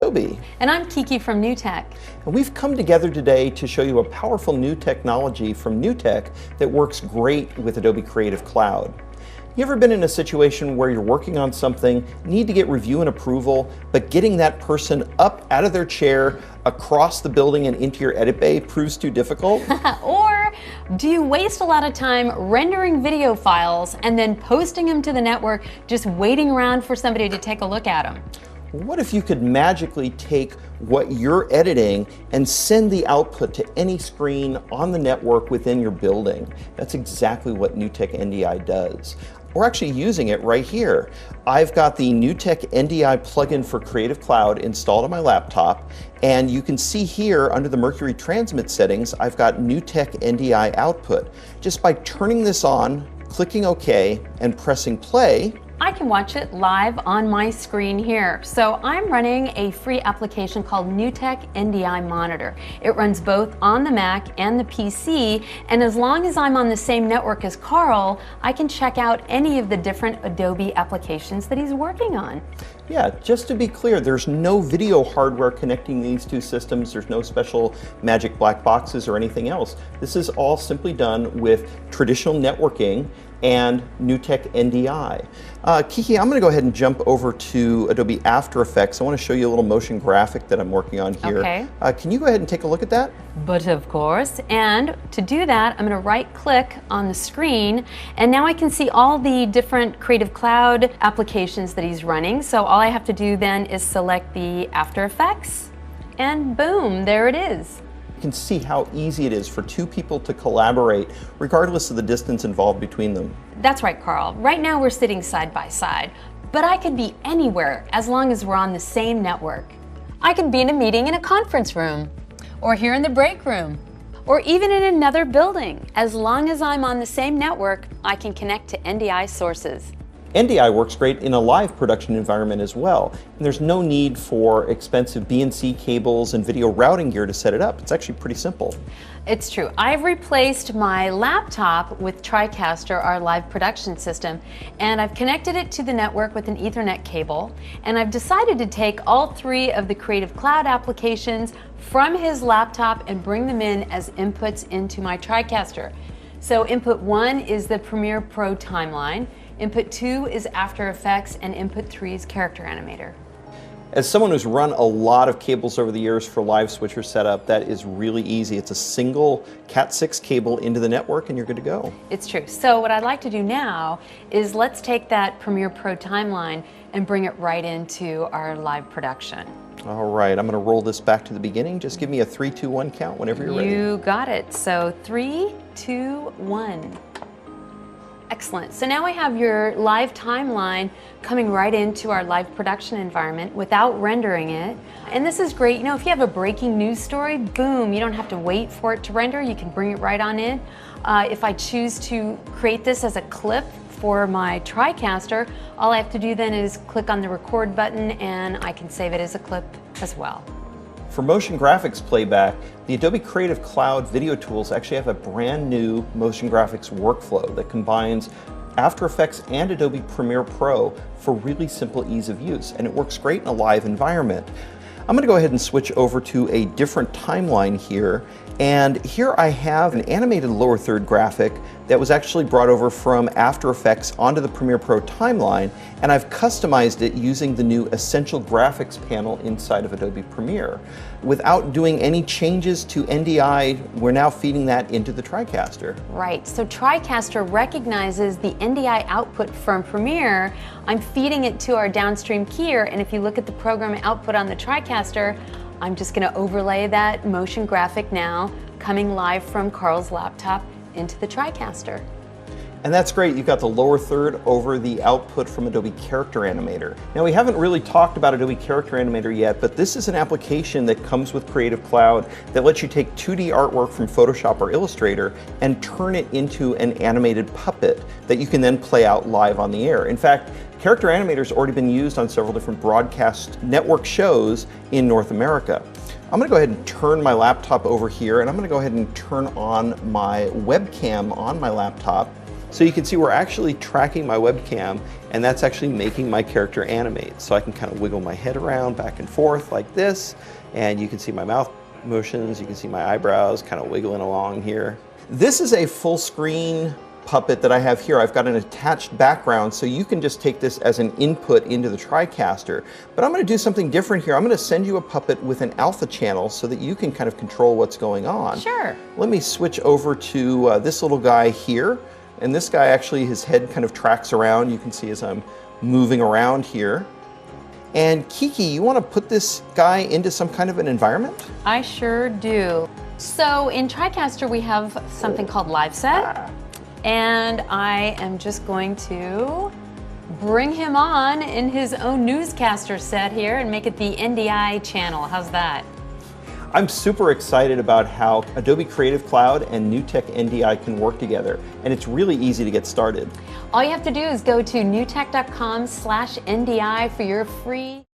Adobe. And I'm Kiki from NewTeK. And we've come together today to show you a powerful new technology from NewTeK that works great with Adobe Creative Cloud. You ever been in a situation where you're working on something, need to get review and approval, but getting that person up out of their chair, across the building and into your edit bay proves too difficult? Or do you waste a lot of time rendering video files and then posting them to the network, just waiting around for somebody to take a look at them? What if you could magically take what you're editing and send the output to any screen on the network within your building? That's exactly what NewTeK NDI does. We're actually using it right here. I've got the NewTeK NDI plugin for Creative Cloud installed on my laptop, and you can see here under the Mercury transmit settings, I've got NewTeK NDI output. Just by turning this on, clicking OK, and pressing play, I can watch it live on my screen here. So I'm running a free application called NewTeK NDI Monitor. It runs both on the Mac and the PC, and as long as I'm on the same network as Carl, I can check out any of the different Adobe applications that he's working on. Yeah, just to be clear, there's no video hardware connecting these two systems. There's no special magic black boxes or anything else. This is all simply done with traditional networking and NewTeK NDI. Kiki, I'm going to go ahead and jump over to Adobe After Effects. I want to show you a little motion graphic that I'm working on here. Okay. Can you go ahead and take a look at that? But of course, and to do that, I'm going to right click on the screen, and now I can see all the different Creative Cloud applications that he's running. So all I have to do then is select the After Effects, and boom, there it is. You can see how easy it is for two people to collaborate regardless of the distance involved between them. That's right, Carl. Right now we're sitting side by side, but I could be anywhere as long as we're on the same network. I could be in a meeting in a conference room, or here in the break room, or even in another building. As long as I'm on the same network, I can connect to NDI sources. NDI works great in a live production environment as well, and there's no need for expensive BNC cables and video routing gear to set it up. It's actually pretty simple. It's true. I've replaced my laptop with TriCaster, our live production system, and I've connected it to the network with an Ethernet cable, and I've decided to take all three of the Creative Cloud applications from his laptop and bring them in as inputs into my TriCaster. So input 1 is the Premiere Pro timeline, input 2 is After Effects, and input 3 is Character Animator. As someone who's run a lot of cables over the years for live switcher setup, that is really easy. It's a single Cat6 cable into the network and you're good to go. It's true. So what I'd like to do now is let's take that Premiere Pro timeline and bring it right into our live production. All right, I'm going to roll this back to the beginning. Just give me a 3, 2, 1 count whenever you're ready. You got it. So 3, 2, 1. Excellent. So now we have your live timeline coming right into our live production environment without rendering it. And this is great. You know, if you have a breaking news story, boom, you don't have to wait for it to render. You can bring it right on in. If I choose to create this as a clip for my TriCaster, all I have to do then is click on the record button and I can save it as a clip as well. For motion graphics playback, the Adobe Creative Cloud video tools actually have a brand new motion graphics workflow that combines After Effects and Adobe Premiere Pro for really simple ease of use, and it works great in a live environment. I'm going to go ahead and switch over to a different timeline here, and here I have an animated lower third graphic that was actually brought over from After Effects onto the Premiere Pro timeline, and I've customized it using the new Essential Graphics panel inside of Adobe Premiere. Without doing any changes to NDI, we're now feeding that into the TriCaster. Right, so TriCaster recognizes the NDI output from Premiere. I'm feeding it to our downstream keyer, and if you look at the program output on the TriCaster, I'm just going to overlay that motion graphic now, coming live from Carl's laptop into the TriCaster. And that's great. You've got the lower third over the output from Adobe Character Animator. Now, we haven't really talked about Adobe Character Animator yet, but this is an application that comes with Creative Cloud that lets you take 2D artwork from Photoshop or Illustrator and turn it into an animated puppet that you can then play out live on the air. In fact, Character Animator has already been used on several different broadcast network shows in North America. I'm going to go ahead and turn my laptop over here, and I'm going to go ahead and turn on my webcam on my laptop. So you can see we're actually tracking my webcam, and that's actually making my character animate. So I can kind of wiggle my head around back and forth like this, and you can see my mouth motions, you can see my eyebrows kind of wiggling along here. This is a full screen puppet that I have here. I've got an attached background, so you can just take this as an input into the TriCaster. But I'm going to do something different here. I'm going to send you a puppet with an alpha channel so that you can kind of control what's going on. Sure. Let me switch over to this little guy here. And this guy actually, his head kind of tracks around. You can see as I'm moving around here. And Kiki, you want to put this guy into some kind of an environment? I sure do. So in TriCaster, we have something called Live Set. And I am just going to bring him on in his own newscaster set here and make it the NDI channel. How's that? I'm super excited about how Adobe Creative Cloud and NewTeK NDI can work together, and it's really easy to get started. All you have to do is go to newtek.com/NDI for your free